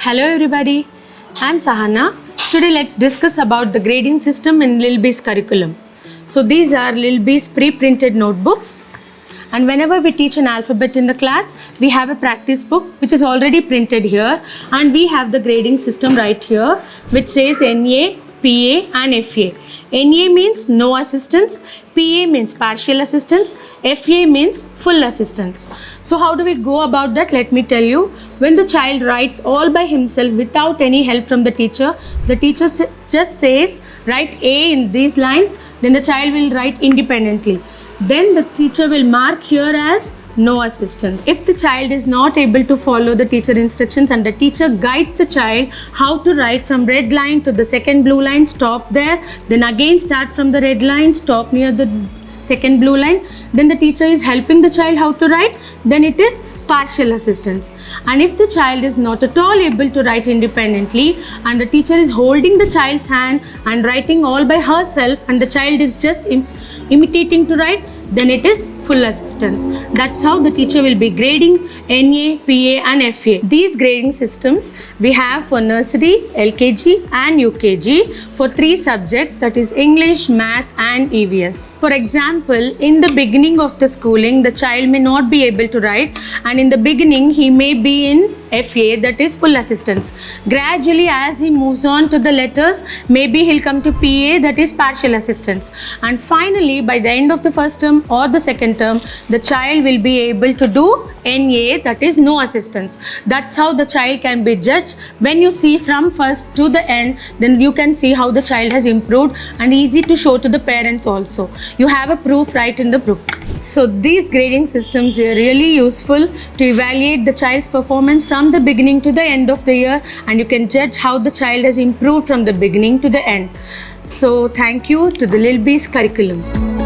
Hello everybody, I'm Sahana. Today let's discuss about the grading system in Lil B's curriculum. So these are Lil B's pre-printed notebooks, and whenever we teach an alphabet in the class, we have a practice book which is already printed here, and we have the grading system right here which says NA, PA and FA. NA means no assistance, PA means partial assistance, FA means full assistance. So how do we go about that? Let me tell you. When the child writes all by himself without any help from the teacher just says write A in these lines, then the child will write independently. Then the teacher will mark here as no assistance. If the child is not able to follow the teacher instructions and the teacher guides the child how to write from red line to the second blue line, stop there, then again start from the red line, stop near the second blue line, then the teacher is helping the child how to write, then it is partial assistance. And if the child is not at all able to write independently and the teacher is holding the child's hand and writing all by herself and the child is just imitating to write, then it is full assistance. That's how the teacher will be grading NA, PA and FA. These grading systems we have for nursery, LKG and UKG for 3 subjects, that is English, Math and EVS. For example, in the beginning of the schooling, the child may not be able to write, and in the beginning he may be in FA, that is full assistance. Gradually as he moves on to the letters, maybe he'll come to PA, that is partial assistance. And finally by the end of the first term or the second term, the child will be able to do NA, that is no assistance. That's how the child can be judged. When you see from first to the end, then you can see how the child has improved, and easy to show to the parents also. You have a proof right in the book. So these grading systems are really useful to evaluate the child's performance from the beginning to the end of the year, and you can judge how the child has improved from the beginning to the end. So thank you to the Lil B's curriculum.